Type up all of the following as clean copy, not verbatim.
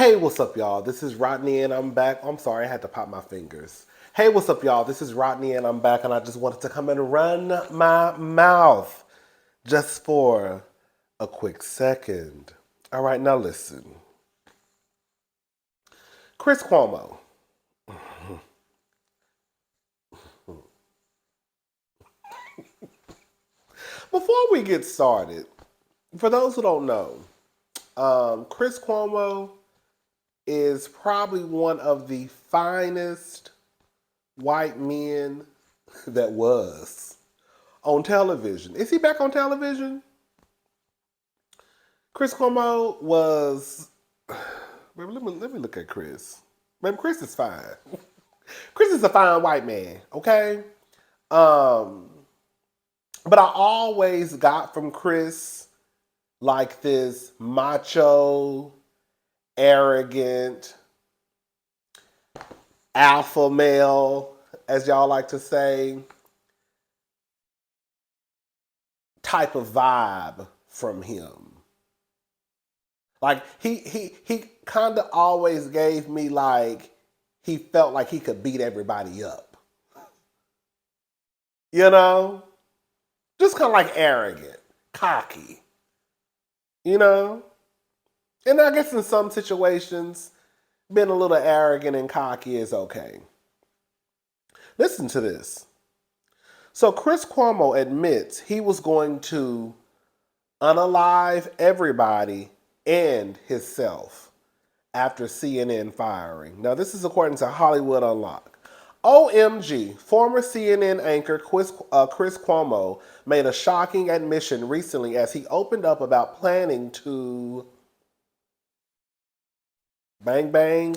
Hey, what's up, y'all? This is Rodney, and I'm back. I'm sorry, I had to pop my fingers. Hey, what's up, y'all? This is Rodney, and I'm back, and I just wanted to come and run my mouth just for a quick second. All right, now listen. Chris Cuomo. Before we get started, for those who don't know, Chris Cuomo is probably one of the finest white men that was on television. Is he back on television? Chris Cuomo was. Baby, let me look at Chris. Baby, Chris is fine. Chris is a fine white man, okay? Um, but I always got from Chris like this macho, arrogant, alpha male, as y'all like to say, type of vibe from him. Like he kind of always gave me like he felt like he could beat everybody up. You know? Just kind of like arrogant, cocky. You know? And I guess in some situations, being a little arrogant and cocky is okay. Listen to this. So Chris Cuomo admits he was going to unalive everybody and himself after CNN firing. Now, this is according to Hollywood Unlocked. OMG, former CNN anchor Chris Cuomo made a shocking admission recently as he opened up about planning to bang bang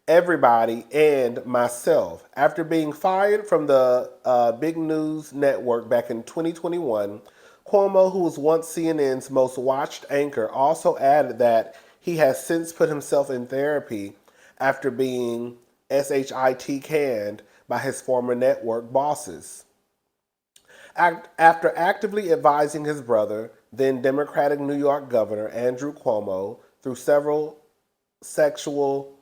everybody and myself. After being fired from the Big News Network back in 2021, Cuomo, who was once CNN's most watched anchor, also added that he has since put himself in therapy after being SHIT canned by his former network bosses. After actively advising his brother, then Democratic New York Governor Andrew Cuomo, through several sexual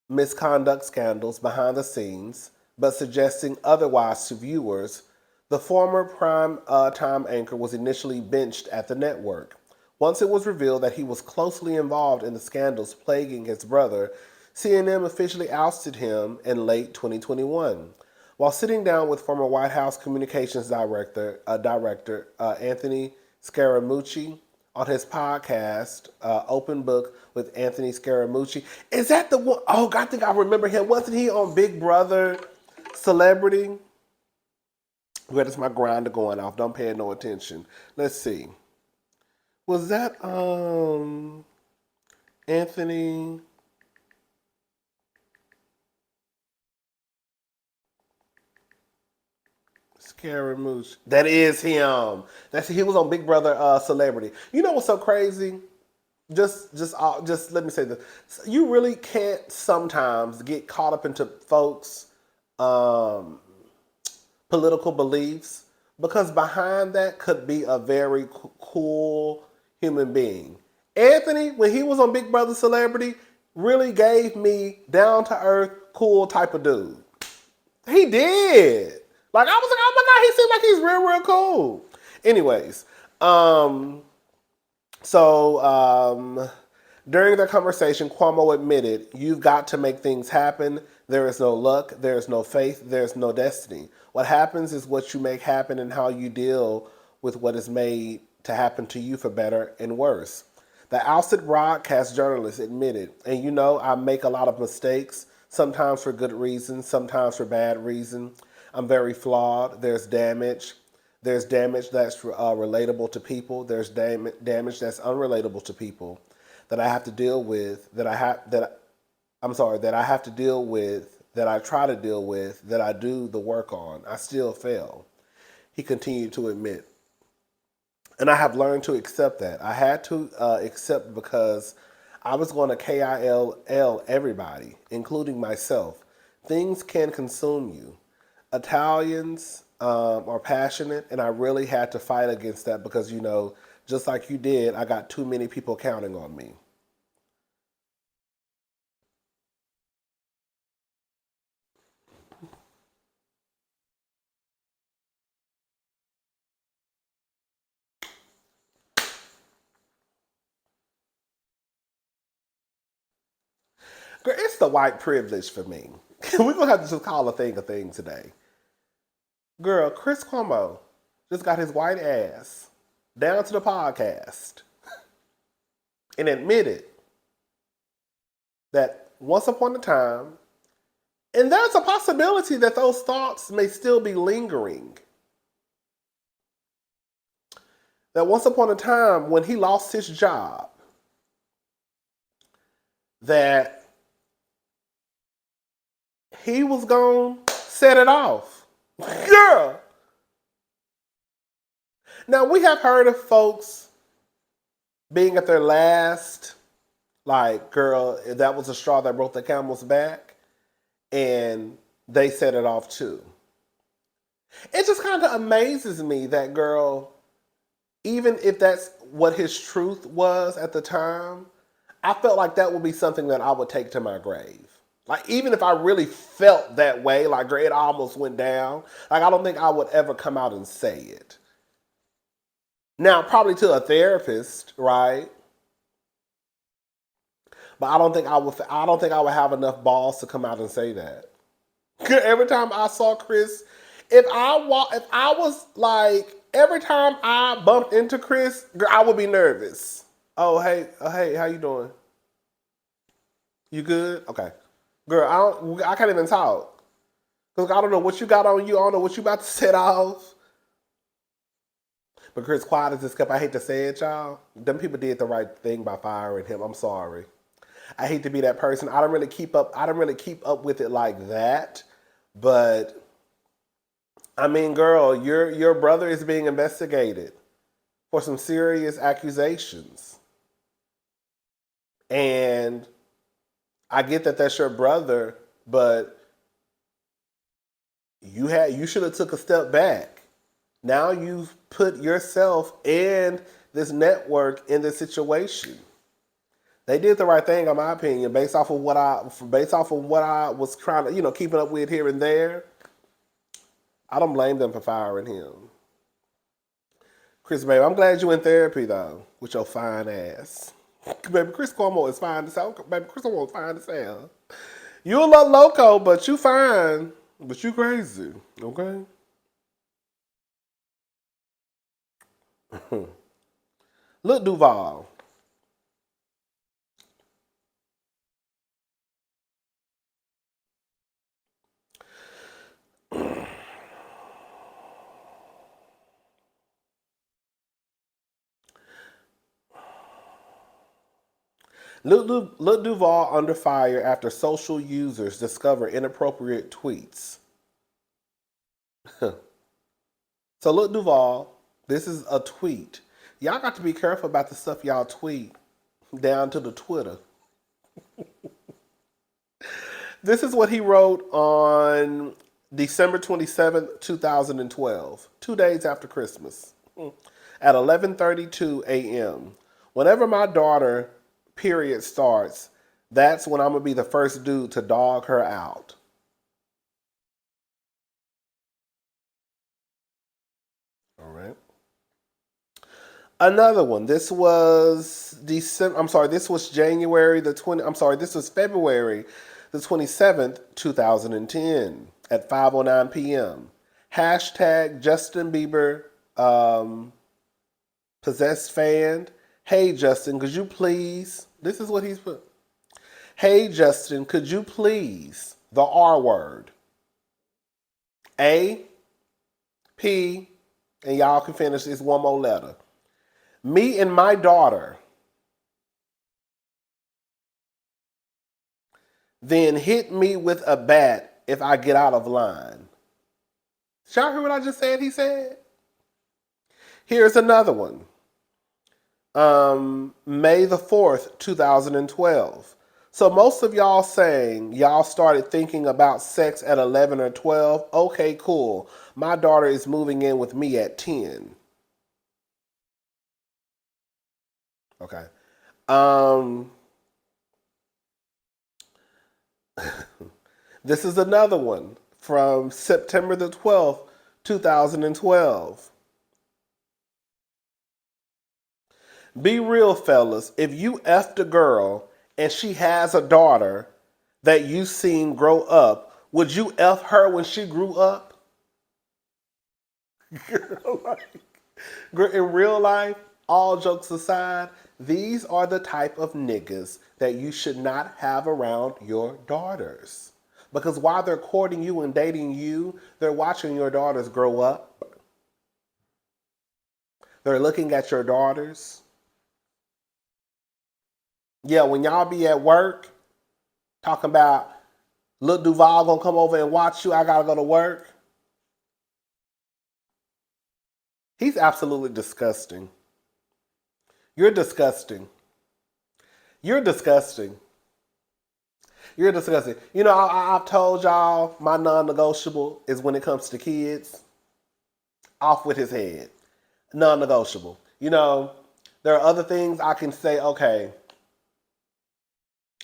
misconduct scandals behind the scenes, but suggesting otherwise to viewers, the former prime time anchor was initially benched at the network. Once it was revealed that he was closely involved in the scandals plaguing his brother, CNN officially ousted him in late 2021. While sitting down with former White House Communications Director Anthony Scaramucci on his podcast, Open Book with Anthony Scaramucci. Is that the one? Oh, I think I remember him. Wasn't he on Big Brother Celebrity? Where is my grinder going off? Don't pay no attention. Let's see. Was that Anthony? Scaramouche. That is him. He was on Big Brother Celebrity. You know what's so crazy? Just let me say this. You really can't sometimes get caught up into folks' um, political beliefs because behind that could be a very cool human being. Anthony, when he was on Big Brother Celebrity, really gave me down to earth, cool type of dude. He did. Like I was like, oh my god, he seemed like he's real cool. Anyways, um, so during the conversation, Cuomo admitted, "You've got to make things happen. There is no luck. There is no faith. There's no destiny. What happens is what you make happen, and how you deal with what is made to happen to you for better and worse." The ousted broadcast journalist admitted, and you know, I make a lot of mistakes, sometimes for good reasons, sometimes for bad reason. I'm very flawed. There's damage. There's damage that's relatable to people. There's damage that's unrelatable to people that I have to deal with. That I have to deal with. That I try to deal with. That I do the work on. I still fail. He continued to admit. And I have learned to accept that. I had to accept because I was going to KILL everybody, including myself. Things can consume you. Italians are passionate, and I really had to fight against that because, you know, just like you did, I got too many people counting on me. Girl, it's the white privilege for me. We're going to have to just call a thing today. Girl, Chris Cuomo just got his white ass down to the podcast and admitted that once upon a time, and there's a possibility that those thoughts may still be lingering, that once upon a time when he lost his job, that he was going to set it off. Girl. Now, we have heard of folks being at their last, like, girl, that was a straw that broke the camel's back, and they set it off too. It just kind of amazes me that, girl, even if that's what his truth was at the time, I felt like that would be something that I would take to my grave. Like, even if I really felt that way, like, girl, it almost went down, like, I don't think I would ever come out and say it. Now, probably to a therapist, right? But I don't think I would have enough balls to come out and say that. Every time I saw Chris, if I was like, every time I bumped into Chris, girl, I would be nervous. Oh, hey, how you doing? You good? Okay. Girl, I can't even talk. Because I don't know what you got on you. I don't know what you about to set off. But Chris, quiet as this cup, I hate to say it, y'all. Them people did the right thing by firing him. I'm sorry. I hate to be that person. I don't really keep up with it like that. But I mean, girl, your brother is being investigated for some serious accusations. And I get that that's your brother, but you should have took a step back. Now you've put yourself and this network in this situation. They did the right thing, in my opinion, based off of what I was trying to, keeping up with here and there. I don't blame them for firing him. Chris, baby, I'm glad you in therapy though, with your fine ass. Baby, Chris Cuomo is fine as hell. Baby, Chris Cuomo is fine as hell. You a little loco, but you fine. But you crazy, okay? Lil Duval. Lil Duval under fire after social users discover inappropriate tweets. So Lil Duval, this is a tweet. Y'all got to be careful about the stuff y'all tweet down to the Twitter. This is what he wrote on December 27th, 2012, 2 days after Christmas, at 11:32 a.m. Whenever my daughter period starts, that's when I'm going to be the first dude to dog her out. All right. Another one. This was January the 20. This was February the 27th, 2010 at 5:09 p.m. Hashtag Justin Bieber possessed fan. Hey Justin, could you please? This is what he's put. Hey Justin, could you please? The R word. A, P, and y'all can finish this one more letter. Me and my daughter. Then hit me with a bat if I get out of line. Did y'all hear what I just said he said? Here's another one. May the 4th, 2012. So most of y'all saying y'all started thinking about sex at 11 or 12. Okay, cool. My daughter is moving in with me at 10. Okay. This is another one from September the 12th, 2012. Be real, fellas. If you effed a girl and she has a daughter, that you seen grow up, would you F her when she grew up? Like, in real life, all jokes aside, these are the type of niggas that you should not have around your daughters. Because while they're courting you and dating you, they're watching your daughters grow up. They're looking at your daughters. Yeah, when y'all be at work talking about Lil Duval gonna come over and watch you, I gotta go to work. He's absolutely disgusting. You're disgusting. You're disgusting. You're disgusting. You know, I've told y'all my non-negotiable is when it comes to kids, off with his head. Non-negotiable. You know, there are other things I can say, okay,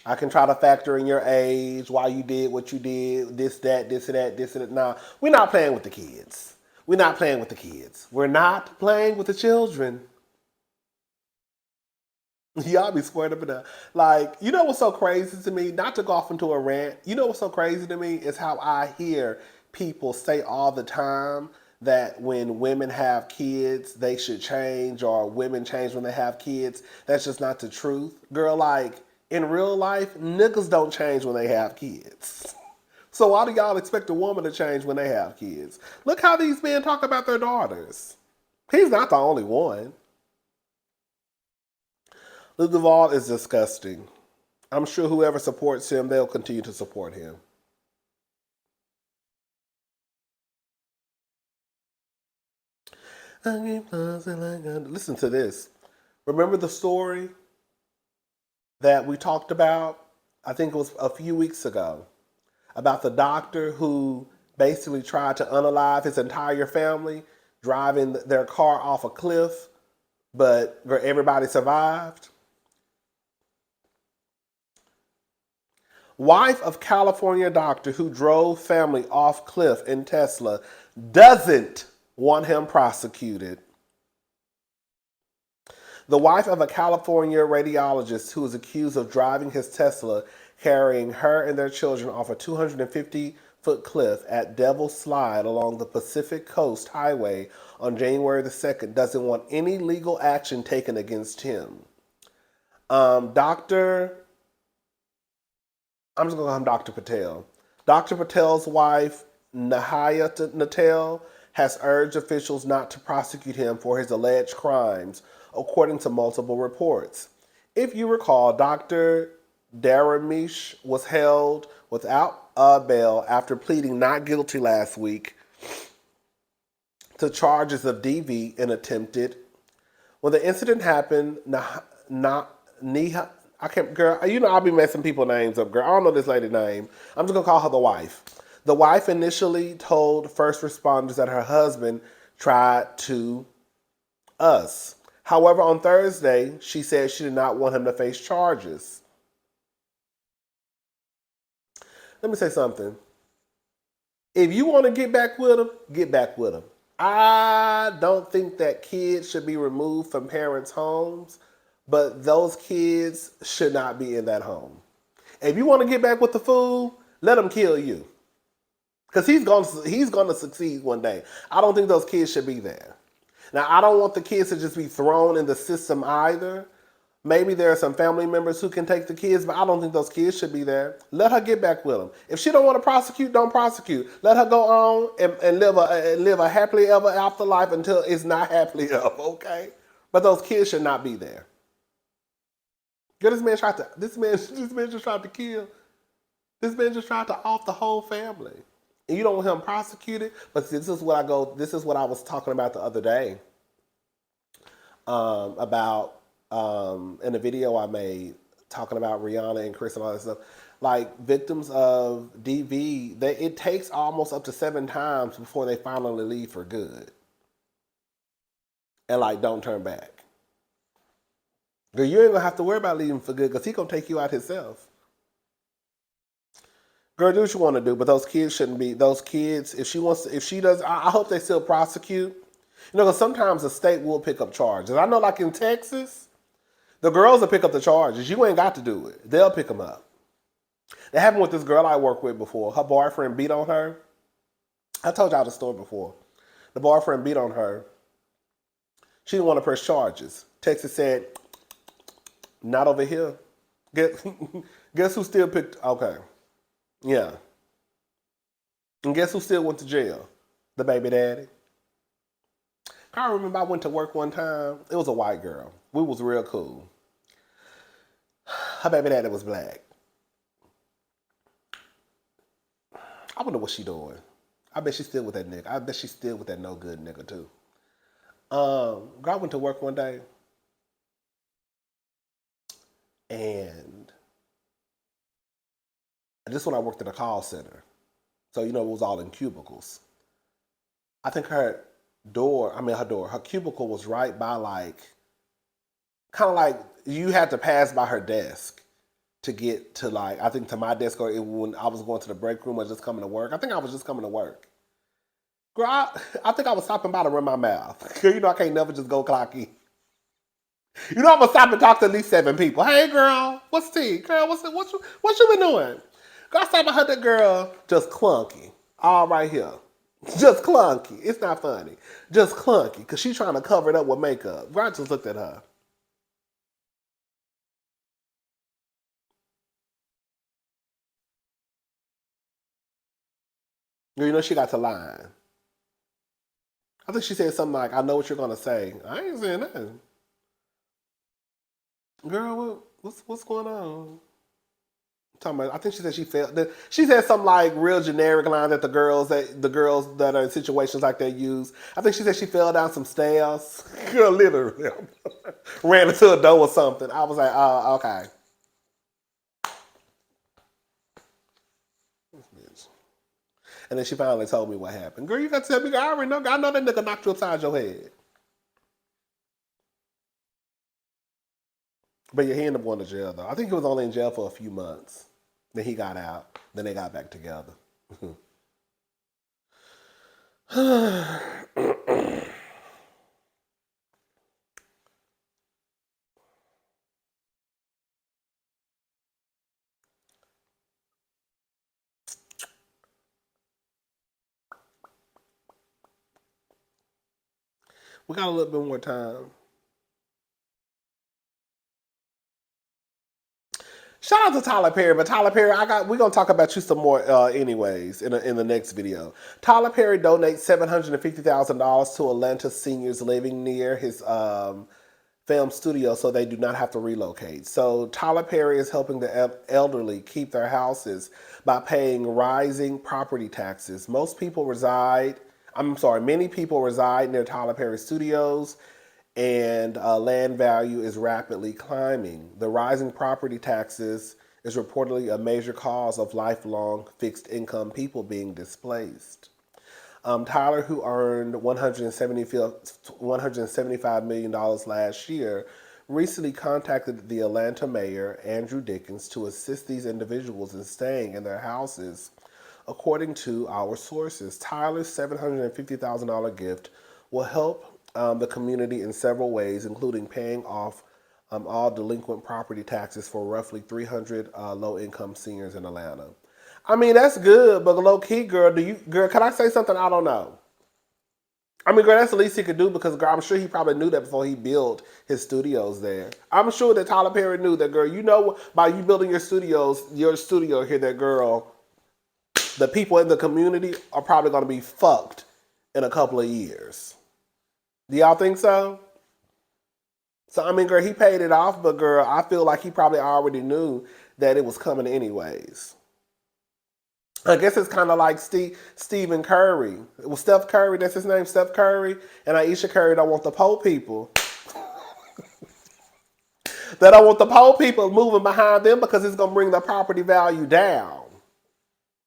I can try to factor in your age, why you did what you did, this, that, this, and that, this, and that. Nah, we're not playing with the kids. We're not playing with the kids. We're not playing with the children. Y'all be squared up in there. Like, you know what's so crazy to me? Not to go off into a rant. You know what's so crazy to me is how I hear people say all the time that when women have kids, they should change, or women change when they have kids. That's just not the truth. Girl, like, in real life, niggas don't change when they have kids. So why do y'all expect a woman to change when they have kids? Look how these men talk about their daughters. He's not the only one. Lil Duval is disgusting. I'm sure whoever supports him, they'll continue to support him. Listen to this. Remember the story that we talked about? I think it was a few weeks ago, about the doctor who basically tried to unalive his entire family, driving their car off a cliff, but everybody survived. Wife of California doctor who drove family off cliff in Tesla doesn't want him prosecuted. The wife of a California radiologist who is accused of driving his Tesla, carrying her and their children off a 250-foot cliff at Devil's Slide along the Pacific Coast Highway on January the 2nd, doesn't want any legal action taken against him. I'm just going to call him Dr. Patel. Dr. Patel's wife, Nahaya Natel, has urged officials not to prosecute him for his alleged crimes, according to multiple reports. If you recall, Dr. Dharmesh was held without bail after pleading not guilty last week to charges of DV and attempted. When the incident happened, I can't, girl, you know I'll be messing people's names up, girl. I don't know this lady's name. I'm just going to call her the wife. The wife initially told first responders that her husband tried to us. However, on Thursday, she said she did not want him to face charges. Let me say something. If you want to get back with him, get back with him. I don't think that kids should be removed from parents' homes, but those kids should not be in that home. If you want to get back with the fool, let him kill you. Because he's going to succeed one day. I don't think those kids should be there. Now, I don't want the kids to just be thrown in the system either. Maybe there are some family members who can take the kids, but I don't think those kids should be there. Let her get back with them. If she don't want to prosecute, don't prosecute. Let her go on and live a happily ever after life until it's not happily ever, okay? But those kids should not be there. Girl, this man just tried to kill. This man just tried to off the whole family. And you don't want him prosecuted, but this is what I was talking about the other day. About in a video I made talking about Rihanna and Chris and all that stuff. Like, victims of DV, it takes almost up to 7 times before they finally leave for good. And like, don't turn back. Girl, you ain't gonna have to worry about leaving for good because he gonna take you out himself. Girl, do what you want to do, but those kids shouldn't be. Those kids, if she does, I hope they still prosecute. You know, because sometimes the state will pick up charges. I know, like in Texas, the girls will pick up the charges. You ain't got to do it. They'll pick them up. That happened with this girl I worked with before. Her boyfriend beat on her. I told y'all the story before. The boyfriend beat on her. She didn't want to press charges. Texas said, not over here. Guess, guess who still picked? Okay. Yeah. And guess who still went to jail? The baby daddy. I remember I went to work one time. It was a white girl. We was real cool. Her baby daddy was black. I wonder what she doing. I bet she's still with that nigga. I bet she's still with that no good nigga too. Girl, I went to work one day, and this when I worked at a call center. So you know it was all in cubicles. I think her her cubicle was right by like, kind of like you had to pass by her desk to get to like, I think to my desk or when I was going to the break room or just coming to work. I think I was just coming to work. Girl, I think I was stopping by to run my mouth. You know I can't never just go clock in. You know I'm gonna stop and talk to at least 7 people. Hey girl, what's tea? Girl, what you been doing? Girl, I stopped behind that girl, just clunky. All right here. Just clunky. It's not funny. Just clunky. Because she's trying to cover it up with makeup. Girl, I just looked at her. Girl, you know she got to lying. I think she said something like, I know what you're gonna say. I ain't saying nothing. Girl, what's going on? Talking about, I think she said she felt that she said something like real generic line that the girls that are in situations like that use. I think she said she fell down some stairs. Girl, literally ran into a door or something. I was like, oh, okay. And then she finally told me what happened. Girl, you got to tell me. I already know. I know that nigga knocked you upside your head. But yeah, he ended up going to jail though. I think he was only in jail for a few months. Then he got out. Then they got back together. We got a little bit more time. Shout out to Tyler Perry, but Tyler Perry, we're gonna talk about you some more anyways in the next video. Tyler Perry donates $750,000 to Atlanta seniors living near his film studio so they do not have to relocate. So Tyler Perry is helping the elderly keep their houses by paying rising property taxes. Many people reside near Tyler Perry studios, and land value is rapidly climbing. The rising property taxes is reportedly a major cause of lifelong fixed income people being displaced. Tyler, who earned $175 million last year, recently contacted the Atlanta mayor, Andrew Dickens, to assist these individuals in staying in their houses. According to our sources, Tyler's $750,000 gift will help the community in several ways, including paying off all delinquent property taxes for roughly 300 low-income seniors in Atlanta. I mean, that's good, but low key, girl, can I say something I don't know? I mean, girl, that's the least he could do because, girl, I'm sure he probably knew that before he built his studios there. I'm sure that Tyler Perry knew that, girl. You know, by you building your studio here, that girl, the people in the community are probably going to be fucked in a couple of years. Do y'all think so? So, I mean, girl, he paid it off, but, girl, I feel like he probably already knew that it was coming anyways. I guess it's kind of like Stephen Curry. Well, Steph Curry, that's his name, Steph Curry, and Aisha Curry don't want the poor people. They don't want the poor people moving behind them because it's going to bring the property value down.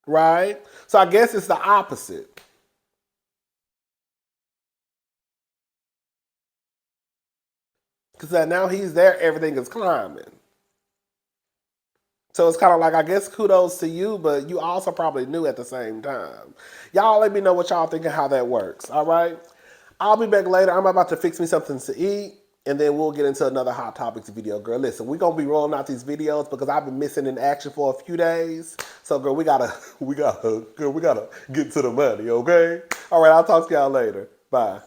Right? So I guess it's the opposite. Because now he's there, everything is climbing. So it's kind of like, I guess kudos to you, but you also probably knew at the same time. Y'all let me know what y'all think and how that works, all right? I'll be back later. I'm about to fix me something to eat. and then we'll get into another Hot Topics video, girl. Listen, we're gonna be rolling out these videos because I've been missing in action for a few days. So, girl, we gotta get to the money, okay? All right, I'll talk to y'all later. Bye.